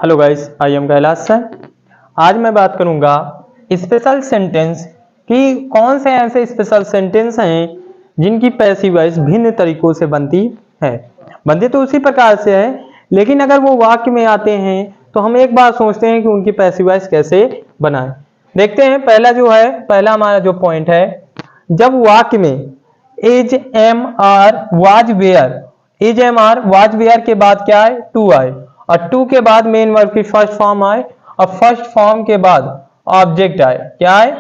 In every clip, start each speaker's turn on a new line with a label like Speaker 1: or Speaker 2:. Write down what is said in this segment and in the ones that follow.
Speaker 1: Hello guys, I am Kailash sir. आज मैं बात करूंगा स्पेशल सेंटेंस कि कौन से ऐसे स्पेशल सेंटेंस हैं जिनकी पैसिव वॉइस भिन्न तरीकों से बनती है। बनती तो उसी प्रकार से है, लेकिन अगर वो वाक्य में आते हैं तो हम एक बार सोचते हैं कि उनकी पैसिव वॉइस कैसे बनाएं। देखते हैं। पहला हमारा जो पॉइंट है, जब वाक्य में is am are was were, is am are was were के बाद क्या है, टू आए, और टू के बाद मेन वर्ब की फर्स्ट फॉर्म आए, और फर्स्ट फॉर्म के बाद ऑब्जेक्ट आए। क्या आए?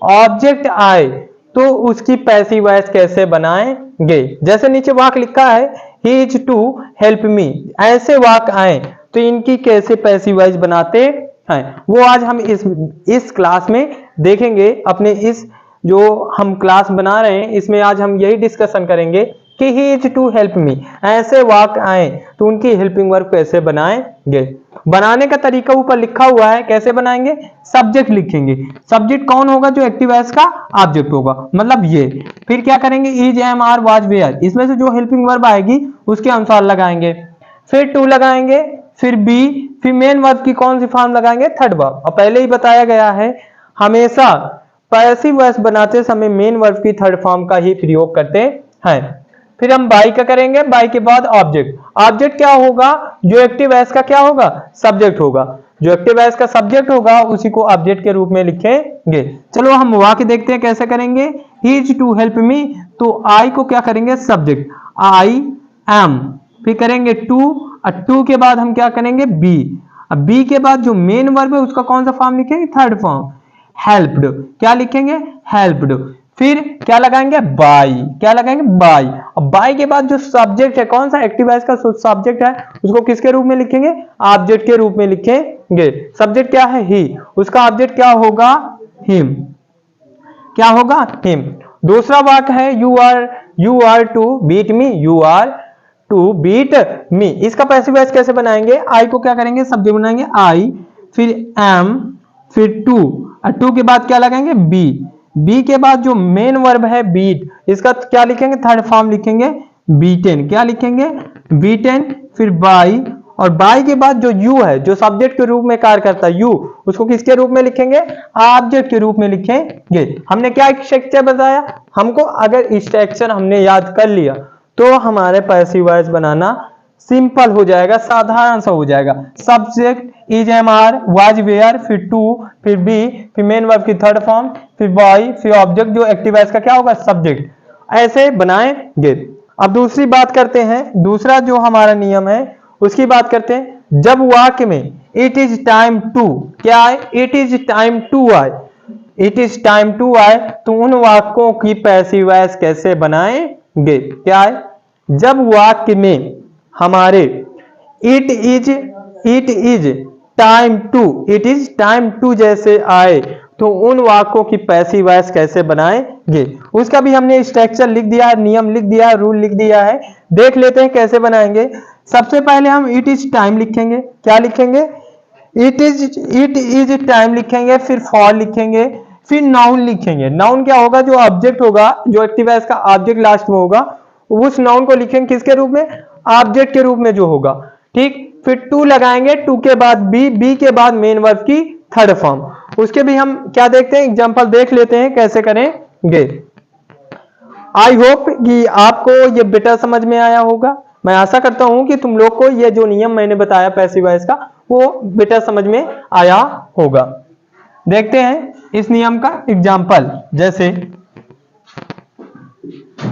Speaker 1: ऑब्जेक्ट आए। तो उसकी पैसिव वॉइस कैसे बनाएंगे? जैसे नीचे वाक्य लिखा है, he is to help me, ऐसे वाक्य आए तो इनकी कैसे पैसिव वॉइस बनाते हैं, वो आज हम इस क्लास में देखेंगे। अपने इस जो हम क्लास बना रहे हैं इसमें आज हम यही डिस्कशन करेंगे कि he is to help me, ऐसे वाक्य आए तो उनकी हेल्पिंग वर्ब कैसे बनाएंगे। बनाने का तरीका ऊपर लिखा हुआ है। कैसे बनाएंगे? सब्जेक्ट लिखेंगे। सब्जेक्ट कौन होगा? जो एक्टिव वॉइस का ऑब्जेक्ट होगा, मतलब ये। फिर क्या करेंगे? Is am are was were, इसमें से जो हेल्पिंग वर्ब आएगी उसके अनुसार लगाएंगे। फिर टू लगाएंगे, फिर बी, फिर मेन वर्ब की कौन सी फॉर्म लगाएंगे? Third verb. और पहले ही बताया गया है, हमेशा पैसिव वॉइस बनाते समय मेन वर्ब की थर्ड फॉर्म का ही प्रयोग करते हैं। फिर हम बाई का करेंगे, बाई के बाद ऑब्जेक्ट। ऑब्जेक्ट क्या होगा? जो एक्टिव वॉइस का क्या होगा? सब्जेक्ट होगा। जो एक्टिव वॉइस का सब्जेक्ट होगा उसी को ऑब्जेक्ट के रूप में लिखेंगे। चलो हम वाक्य देखते हैं कैसे करेंगे। He is to help me, तो आई को क्या करेंगे? Subject, I am. फिर करेंगे टू, और टू के बाद हम क्या करेंगे? बी। अब बी के बाद जो मेन वर्ब है उसका कौन सा फॉर्म लिखेंगे? Third form, helped. क्या लिखेंगे? हेल्प्ड। फिर क्या लगाएंगे? बाई। क्या लगाएंगे? बाई। और बाई के बाद जो सब्जेक्ट है, कौन सा एक्टिव वॉइस का सब्जेक्ट है, उसको किसके रूप में लिखेंगे? ऑब्जेक्ट के रूप में लिखेंगे। सब्जेक्ट क्या है? ही, उसका ऑब्जेक्ट क्या होगा? हिम। क्या होगा? हिम। दूसरा वाक्य है, you are to beat me, you are to beat me. इसका पैसिव वॉइस कैसे बनाएंगे? आई को क्या करेंगे? सब्जेक्ट बनाएंगे, आई, फिर एम, फिर टू, और टू के बाद क्या लगाएंगे? बी। बी के बाद जो मेन वर्ब है बीट, इसका क्या लिखेंगे? थर्ड फॉर्म लिखेंगे, बीटेन। क्या लिखेंगे? बीटेन। फिर बाई, और बाई के बाद जो यू है, जो सब्जेक्ट के रूप में कार्य करता है, यू, उसको किसके रूप में लिखेंगे? ऑब्जेक्ट के रूप में लिखेंगे। हमने क्या स्ट्रक्चर बताया? हमको अगर स्ट्रक्चर हमने याद कर लिया तो हमारे पैसिव वॉइस बनाना सिंपल हो जाएगा, साधारण सा हो जाएगा। Subject is am are was were, फिर टू, फिर बी, फिर मेन वर्ब की थर्ड फॉर्म, फिर बॉय, फिर ऑब्जेक्ट जो एक्टिव वॉइस का क्या होगा? सब्जेक्ट। ऐसे बनाएंगे। अब दूसरी बात करते हैं, दूसरा जो हमारा नियम है उसकी बात करते हैं। जब वाक्य में इट इज टाइम टू क्या है? इट इज टाइम टू आए, इट इज टाइम टू आए, तो उन वाक्यों की पैसिव वॉइस कैसे बनाएंगे? क्या है? जब वाक्य में हमारे it is time to, it is time to जैसे आए तो उन वाक्यों की पैसिव वॉइस कैसे बनाएंगे, उसका भी हमने स्ट्रक्चर लिख दिया है, नियम लिख दिया है, रूल लिख दिया है। देख लेते हैं कैसे बनाएंगे। सबसे पहले हम इट इज टाइम लिखेंगे। क्या लिखेंगे? इट इज टाइम लिखेंगे, फिर फॉर लिखेंगे, फिर नाउन लिखेंगे। नाउन क्या होगा? जो ऑब्जेक्ट होगा, जो एक्टिव वॉइस का ऑब्जेक्ट लास्ट में होगा, उस नाउन को लिखेंगे किसके रूप में? ऑब्जेक्ट के रूप में जो होगा। ठीक। फिर टू लगाएंगे, टू के बाद बी, बी के बाद मेन वर्ब की थर्ड फॉर्म। उसके भी हम क्या देखते हैं? एग्जांपल देख लेते हैं कैसे करेंगे। आई होप कि आपको ये बेटर समझ में आया होगा। मैं आशा करता हूं कि तुम लोग को ये जो नियम मैंने बताया पैसिव वॉइस का, वो बेटर समझ में आया होगा। देखते हैं इस नियम का एग्जांपल। जैसे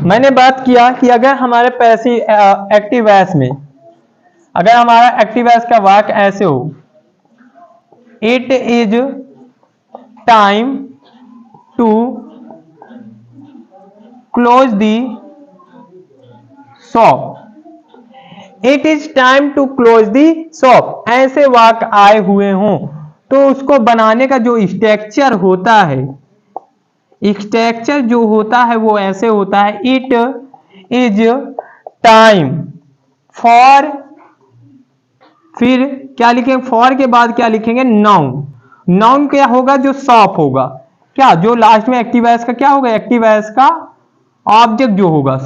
Speaker 1: मैंने बात किया कि अगर हमारे पैसिव एक्टिव वॉइस में, अगर हमारा एक्टिव वॉइस का वाक्य ऐसे हो, it is time to close the shop, it is time to close the shop, ऐसे वाक्य आए हुए हों तो उसको बनाने का जो स्ट्रक्चर होता है, स्ट्रक्चर जो होता है वो ऐसे होता है, इट इज टाइम फॉर, फिर क्या लिखेंगे? फॉर के बाद क्या लिखेंगे? नाउन। नाउन क्या होगा? जो शॉप होगा। क्या? जो लास्ट में एक्टिव वॉइस का क्या होगा? एक्टिव वॉइस का ऑब्जेक्ट जो होगा,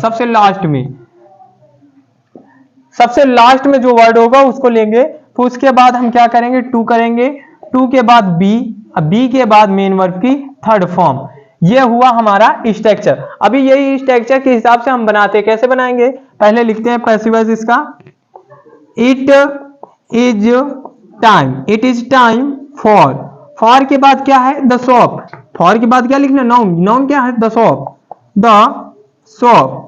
Speaker 1: सबसे लास्ट में जो वर्ड होगा उसको लेंगे तो उसके बाद हम क्या करेंगे, टू करेंगे, टू के बाद बी, बी के बाद मेन वर्ब की थर्ड फॉर्म। ये हुआ हमारा स्ट्रक्चर। अभी यही स्ट्रक्चर के हिसाब से हम बनाते हैं, कैसे बनाएंगे, पहले लिखते हैं पैसिव वॉइस इसका, it is time, it is time for, for के बाद क्या है, द शॉप, फॉर के बाद क्या लिखना, नाउन, नाउन क्या है, द शॉप, द शॉप,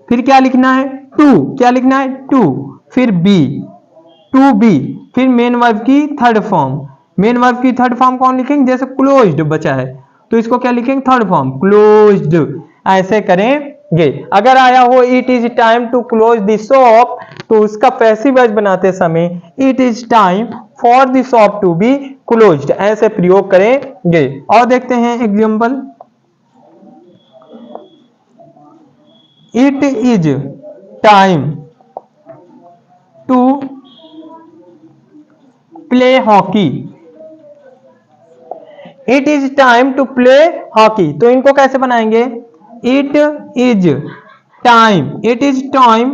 Speaker 1: फिर क्या लिखना है, टू, क्या लिखना है, टू, फिर बी, टू बी, फिर मेन वर्ब की थर्ड फॉर्म, मेन वर्ब की थर्ड फॉर्म कौन लिखेंगे, जैसे क्लोज्ड बचा है तो इसको क्या लिखेंगे, थर्ड फॉर्म क्लोज्ड, ऐसे करेंगे। अगर आया हो it is time to close the shop, तो उसका पैसिव वॉइस बनाते समय it is time for the shop to be closed, ऐसे प्रयोग करेंगे। और देखते हैं example, it is time to play hockey, it is time to play hockey, तो इनको कैसे बनाएंगे, it is time, it is time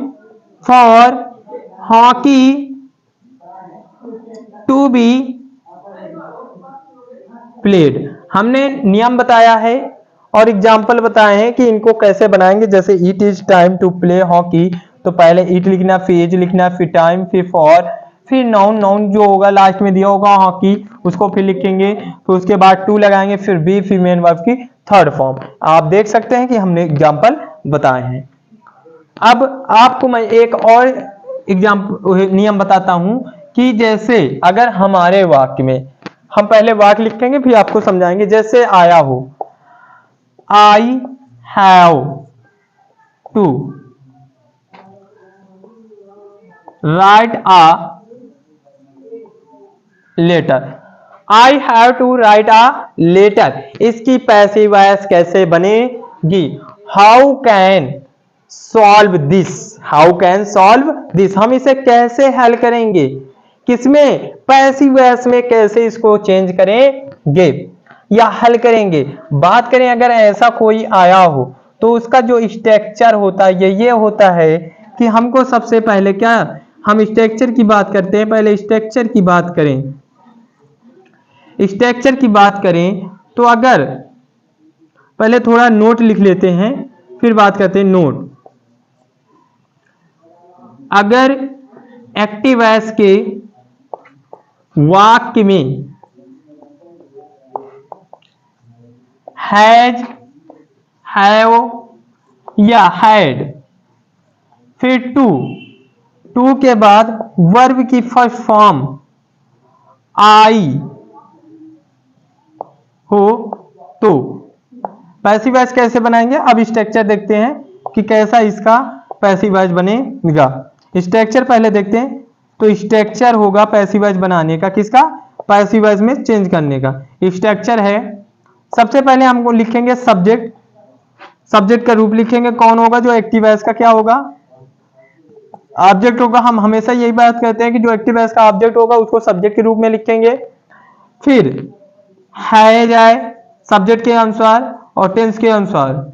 Speaker 1: for hockey to be played. हमने नियम बताया है और एग्जाम्पल बताए हैं कि इनको कैसे बनाएंगे। जैसे it is time to play hockey, तो पहले इट लिखना, फिर इज लिखना, फिर टाइम, फिर फॉर, फिर नाउन, नाउन जो होगा लास्ट में दिया होगा हॉकी, उसको फिर लिखेंगे, फिर उसके बाद टू लगाएंगे, फिर बी, फिर मेन वर्ब की थर्ड फॉर्म। आप देख सकते हैं कि हमने एग्जाम्पल बताए हैं। अब आपको मैं एक और एग्जाम्पल नियम बताता हूं कि जैसे अगर हमारे वाक्य में, हम पहले वाक्य लिखेंगे फिर आपको समझाएंगे। जैसे आया हो, I have to write a letter, I have to write a letter, इसकी पैसिव वॉइस कैसे बनेगी, how can solve this, how can solve this, हम इसे कैसे हल करेंगे, किसमें, पैसिव वॉइस में कैसे इसको चेंज करेंगे या हल करेंगे। बात करें अगर ऐसा कोई आया हो तो उसका जो स्ट्रक्चर होता है ये होता है कि हमको सबसे पहले क्या, हम स्ट्रक्चर की बात करते हैं, पहले स्ट्रक्चर की बात करें, स्ट्रक्चर की बात करें तो अगर पहले थोड़ा नोट लिख लेते हैं फिर बात करते हैं। नोट, अगर एक्टिव वॉइस के वाक्य में हैज, हैव या हैड, फिर टू, टू के बाद वर्ब की फर्स्ट फॉर्म आई हो तो पैसिव वॉइस कैसे बनाएंगे। अब स्ट्रक्चर देखते हैं कि कैसा इसका पैसिव वॉइस बनेगा। स्ट्रक्चर पहले देखते हैं, तो स्ट्रक्चर होगा पैसिव वॉइस बनाने का, किसका, पैसिव वॉइस में चेंज करने का स्ट्रक्चर है। सबसे पहले हमको लिखेंगे सब्जेक्ट, सब्जेक्ट का रूप लिखेंगे, कौन होगा, जो एक्टिव वॉइस का क्या होगा, ऑब्जेक्ट होगा। हम हमेशा यही बात करते हैं कि जो एक्टिव वॉइस का ऑब्जेक्ट होगा उसको सब्जेक्ट के रूप में लिखेंगे। फिर है जाए सब्जेक्ट के अनुसार और टेंस के अनुसार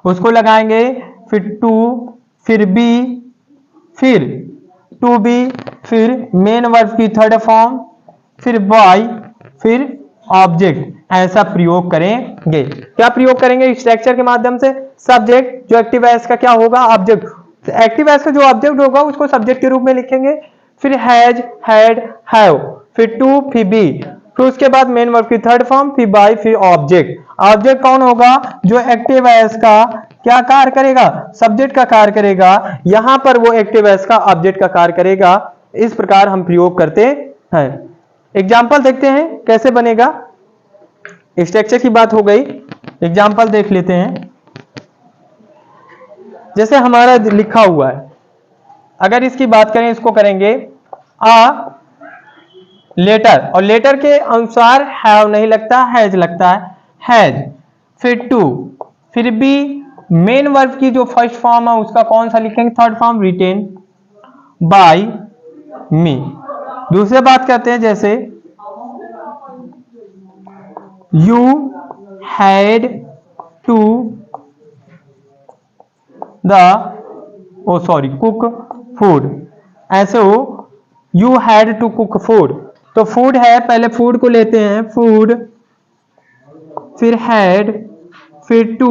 Speaker 1: उसको लगाएंगे, फिर टू, फिर बी, फिर टू बी, फिर मेन वर्ब की थर्ड फॉर्म, फिर बाय, फिर ऑब्जेक्ट, ऐसा प्रयोग करेंगे। क्या प्रयोग करेंगे स्ट्रक्चर के माध्यम से, सब्जेक्ट जो एक्टिव वॉइस का क्या होगा, ऑब्जेक्ट, एक्टिव वॉइस का जो ऑब्जेक्ट होगा उसको सब्जेक्ट के रूप में लिखेंगे, फिर हैज, हैड, हैव, फिर टू, फिर बी, तो उसके बाद मेन वर्ब की थर्ड फॉर्म, फिर बाय, फिर ऑब्जेक्ट। ऑब्जेक्ट कौन होगा, जो एक्टिव वॉइस का क्या कार्य करेगा, सब्जेक्ट का कार्य करेगा, यहां पर वो एक्टिव वॉइस का ऑब्जेक्ट का कार्य करेगा। इस प्रकार हम प्रयोग करते हैं। एग्जाम्पल देखते हैं कैसे बनेगा। स्ट्रक्चर की बात हो गई, एग्जाम्पल देख लेते हैं। जैसे हमारा लिखा हुआ है, अगर इसकी बात करें, इसको करेंगे आ लेटर, और लेटर के अनुसार हैव नहीं लगता, हैज लगता है, हैज, फिर टू, फिर बी, मेन वर्ब की जो फर्स्ट फॉर्म है उसका कौन सा लिखेंगे, third form, written by me. दूसरे बात करते हैं, जैसे you had to the, oh sorry, cook food, ऐसे हो you had to cook food. तो फूड है, पहले फूड को लेते हैं, फूड, फिर हैड, फिर टू,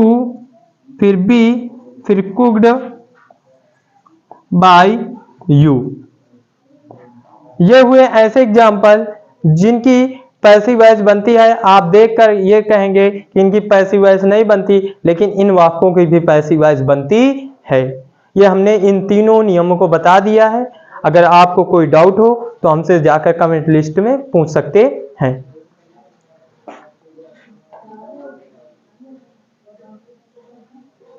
Speaker 1: फिर बी, फिर कुक्ड बाय यू। ये हुए ऐसे एग्जाम्पल जिनकी पैसिव वॉइस बनती है। आप देखकर ये कहेंगे कि इनकी पैसिव वॉइस नहीं बनती, लेकिन इन वाक्यों की भी पैसिव वॉइस बनती है। ये हमने इन तीनों नियमों को बता दिया है। अगर आपको कोई डाउट हो तो हमसे जाकर कमेंट लिस्ट में पूछ सकते हैं।